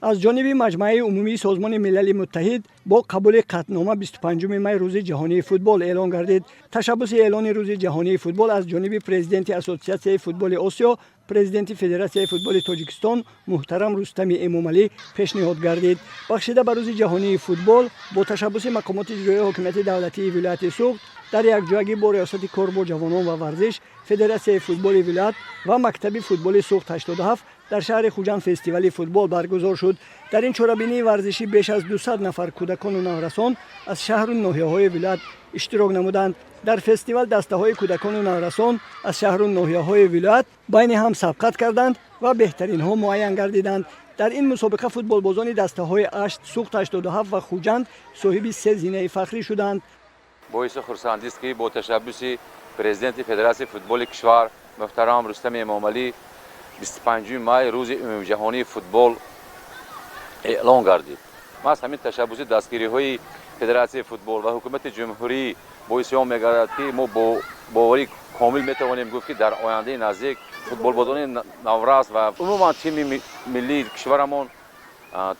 از جانب مجمع عمومی سازمان ملل متحد با قبول قطعنامه 25 می روز جهانی فوتبال اعلان گردید. تشبث اعلان روز جهانی فوتبال از جانب پرزیدنت اسوسیاسیون فوتبال آسیا، پرزیدنت فدراسیون فوتبال تاجیکستان محترم رستم امامعلی پیشنهاد گردید. بخشیده به روز جهانی فوتبال با تشبث مقامات اجرایی حکومت دولتی ولایت سوخت در یک جایگی با ریاست کار با جوانان و ورزش، فدراسیون فوتبال ولایت و مکتب فوتبال سوخت 87 در شهر خوجند فستیوال فوتبال برگزار شد. در این چورابینی ورزشی بیش از 200 نفر کودکان و نورسان از شهر و ناحیه‌های ولایت اشتراک نمودند. در فستیوال دسته‌های کودکان و نورسان از شهر و ناحیه‌های ولایت بین هم سبقت کردند و بهترین ها معین گردیدند. در این مسابقه فوتبال بازان دسته‌های اشت، سوخت 87 و خوجند صاحب 3 زینه فخری شدند. باعث خرسندی است که با تشبث پرزیدنت فدراسیون فوتبال کشور محترم رستم امامعلی 25 می روز جهانی فوتبال اعلان گردید. ما از همین تشبث دستگیری‌های فدراسیون فوتبال و حکومت جمهوری باعث می‌گردد که ما با باوری کامل می‌توانیم گفت که در آینده نزدیک فوتبال بازان نورس و عموما تیم ملی کشورمان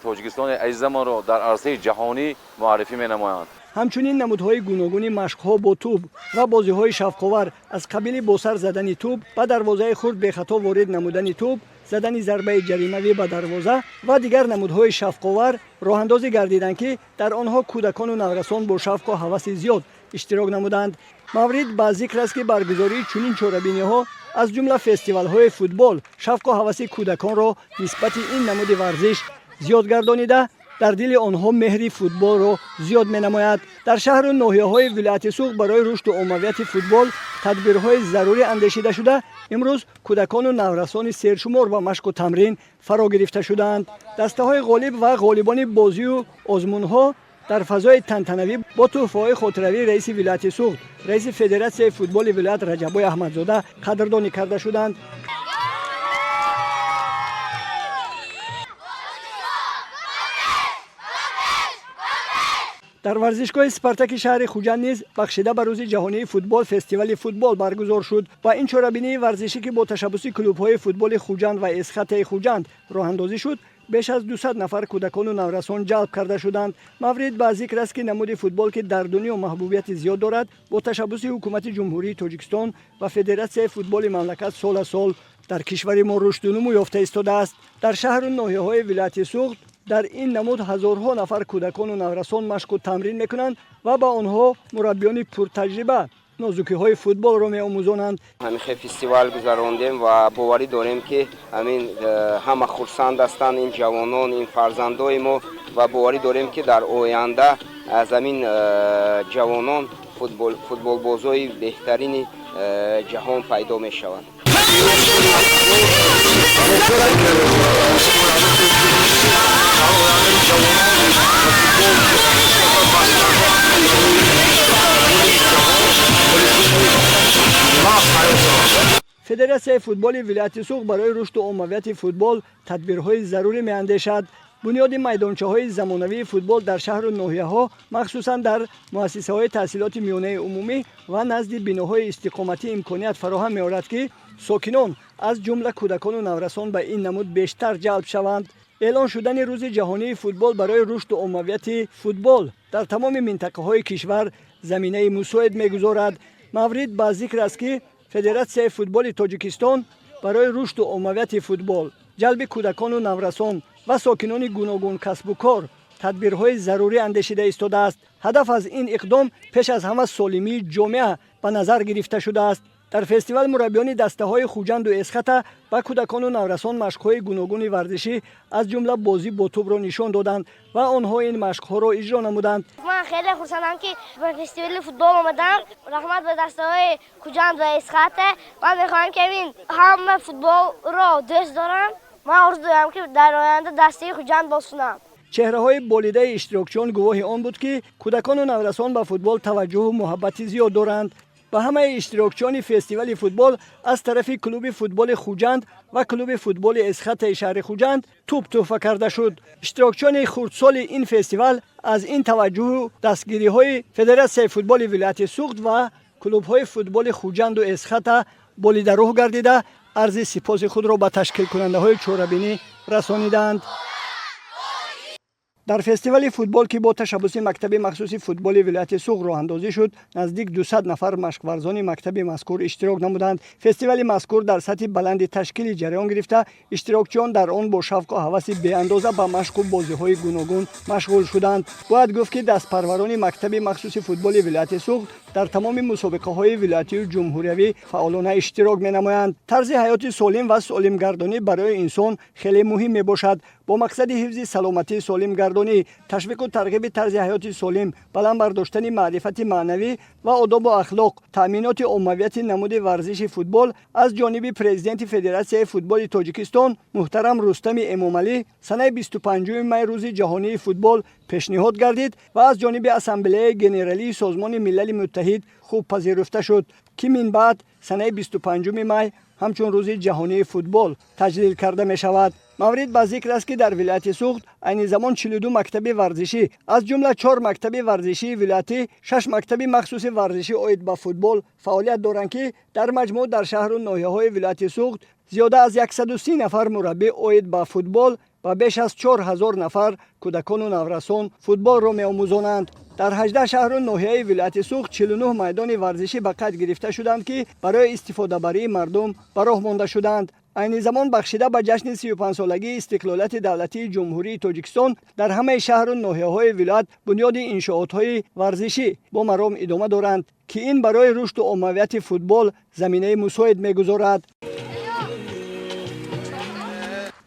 تاجیکستان عزیزمان را در عرصه جهانی معرفی می‌نمایند. همچنین نمودهای گوناگون مشق‌ها با توپ و بازی‌های شفق‌آور از قبیل با سر زدن توپ به دروازه خرد به خطا وارد نمودن توپ، زدن ضربه جریمه‌ای به دروازه و دیگر نمودهای شفق‌آور راه‌اندازی گردیدند که در آنها کودکان و نورسان با شوق و هوس زیاد اشتراک نمودند. مورد به ذکر است که برگزاری چنین چورابینی‌ها از جمله فستیوال‌های فوتبال شوق و هوس کودکان را نسبت این نمود ورزش زیاد گردانیده در دل آنها مهر فوتبال را زیاد می‌نماید. در شهر و ناحیه‌های ولایت سوخت برای رشد و عمومیت فوتبال تدبیرهای ضروری اندیشیده شده. امروز کودکان و نورسان سرشمار و مشق و تمرین فرا گرفته شدند. دسته‌های غالب و غالبان بازی و آزمون‌ها در فضای تنتنوی با تحفه‌های خاطروی رئیس ولایت سوخت، رئیس فدراسیون فوتبال ولایت رجب‌های احمدزاده قدردانی کرده شدند. در ورزشگاه اسپارتاک شهر خوجند نیز بخشیده به روز جهانی فوتبال فستیوال فوتبال برگزار شد و این چورابینی ورزشی که با تشبث کلوب‌های فوتبال خوجند و اسخط خوجند راه‌اندازی شد، بیش از 200 نفر کودکان و نورسان جلب کرده شدند. مورد به ذکر است که نمود فوتبال که در دنیا محبوبیت زیاد دارد، با تشبث حکومت جمهوری تاجیکستان و فدراسیون فوتبال مملکت سال سال در کشور ما رشد و نمو یافته ایستاده است. در شهر و ناحیه‌های ولایت سوخت در این نمود هزارها نفر کودکان و نورسان مشق و تمرین میکنند و با آنها مربیان پرتجربه نازوکی‌های فوتبال را می‌آموزانند. همین فستیوال گذراندیم و باوری داریم که همین همه خرسند هستند این جوانان، این فرزندای ما و باوری داریم که در آینده از همین جوانان فوتبال بازای بهترین جهان پیدا می‌شوند. فدراسیون فوتبال ولایت سوخت برای رشد و عمومیت فوتبال تدبیرهای ضروری می‌اندیشد. بنیاد میدانچه‌های زمانوی فوتبال در شهر و ناحیه‌ها مخصوصاً در مؤسسه‌های تحصیلات میانه عمومی و نزد بناهای استقامتی امکانیت فراهم می‌آورد که ساکنان از جمله کودکان و نورسان به این نمود بیشتر جلب شوند. اعلان شدن روز جهانی فوتبال برای رشد و عمومیت فوتبال در تمام منطقه‌های کشور زمینه مساعد می‌گذارد. مورد به ذکر است که فدراسیون فوتبال تاجیکستان برای رشد و عمومیت فوتبال، جلب کودکان و نورسان و ساکنان گوناگون کسب و کار تدبیرهای ضروری اندیشیده ایستاده است. هدف از این اقدام پیش از همه سالمی جامعه به نظر گرفته شده است. در فستیوال مربیان دسته‌های خوجند و اسخط و کودکان و نورسان مشق‌های گوناگون ورزشی از جمله بازی با توپ را نشان دادند و آنها این مشق‌ها را اجرا نمودند. من خیلی خوشحالم که به فستیوال فوتبال آمدم. رحمت به دسته‌های خوجند و اسخط. من می‌خواهم که این همه فوتبال را دوست دارم. من آرزو دارم که در آینده دسته خوجند بازکنم. چهره‌های بالیده اشتراکچیان گواه آن بود که کودکان و نورسان به فوتبال توجه و محبت زیاد دارند. به همه اشتراکچیان فستیوال فوتبال از طرف کلوب فوتبال خوجند و کلوب فوتبال اسخط شهر خوجند توپ تحفه کرده شد. اشتراکچیان خردسال این فستیوال از این توجه و دستگیری‌های فدراسیون فوتبال ولایت سوخت و کلوب‌های فوتبال خوجند و اسخط بالیده روح گردیده عرض سپاس خود را به تشکیل کننده‌های چورابینی رسانیدند. در فستیوال فوتبال که با تشبث مکتب مخصوص فوتبال ولایت سوق راه اندازی شد، نزدیک 200 نفر مشق‌ورزان مکتب مذکور اشتراک نمودند. فستیوال مذکور در سطح بلند تشکیل جریان گرفته، اشتراکچیان در آن با شوق و هوس بی‌اندازه به مشق و بازی‌های گوناگون مشغول شدند. باید گفت که دستپروران مکتب مخصوص فوتبال ولایت سوق در تمام مسابقه‌های ولایتی و جمهوریوی فعالانه اشتراک می‌نمایند. طرز حیات سالم و سالمگردانی برای انسان خیلی مهم میباشد. با مقصد حفظ سلامتی سالمگردانی، تشویق و ترغیب طرز حیات سالم، بلند برداشتن معرفت معنوی و آداب و اخلاق، تأمینات عمومیت نمود ورزش فوتبال از جانب پرزیدنت فدراسیون فوتبال تاجیکستان محترم رستم امامعلی سنه 25 می روز جهانی فوتبال پیشنهاد گردید و از جانب اسامبله ژنرالی سازمان ملل متحد خوب پذیرفته شد که من بعد سنه 25 می همچون روز جهانی فوتبال تجلیل کرده می شود. مورد به ذکر است که در ولایت سوخت عین زمان 42 مکتب ورزشی از جمله 4 مکتب ورزشی ولایتی، 6 مکتب مخصوص ورزشی عاید به فوتبال فعالیت دارند که در مجموع در شهر و ناحیه‌های ولایت سوخت زیاده از 130 نفر مربی عاید به فوتبال و بیش از 4000 نفر کودکان و نورسان فوتبال را می‌آموزانند. در 18 شهر و ناحیه ولایت سوخت 49 میدان ورزشی به قید گرفته شدند که برای استفاده برای مردم به راه مانده شدند. عین زمان بخشیده به جشن 35 سالگی استقلالیت دولتی جمهوری تاجیکستان در همه شهر و ناحیه‌های ولایت بنیاد انشاءات‌های ورزشی با مرام ادامه دارند که این برای رشد و عمومیت فوتبال زمینه مساعد می‌گذارد.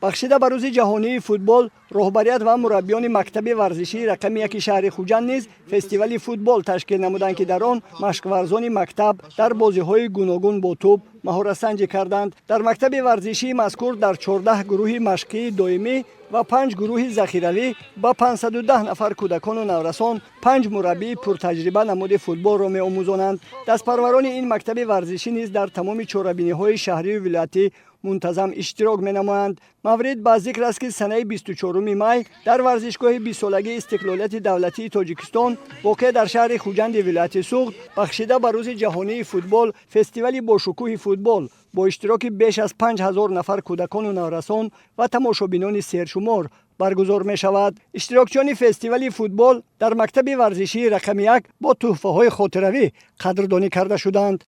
بخشیده به روز جهانی فوتبال، رهبریت و مربیان مکتب ورزشی رقم 1 شهر خوجند نیز فستیوال فوتبال تشکیل نمودند که در آن مشق‌ورزان مکتب در بازی‌های گوناگون با توپ مهارت سنجی کردند. در مکتب ورزشی مذکور در 14 گروه مشقی دائمی و 5 گروه ذخیروی با 510 نفر کودکان و نورسان 5 مربی پرتجربه نمود فوتبال را می‌آموزانند. دستپروران این مکتب ورزشی نیز در تمام چهاربینی‌های شهری و ولایتی منتظم اشتراک می‌نمایند. مورد به ذکر است که سنه 24 می در ورزشگاه 20 سالگی استقلالیت دولتی تاجیکستان واقع در شهر خوجند ولایت سوخت بخشیده به روز جهانی فوتبال فستیوال با شکوه فوتبال با اشتراک بیش از 5000 نفر کودکان و نورسان و تماشابینان سرشمار برگزار می شود. اشتراکچیان فستیوال فوتبال در مکتب ورزشی رقم 1 با تحفه‌های خاطروی قدردانی کرده شدند.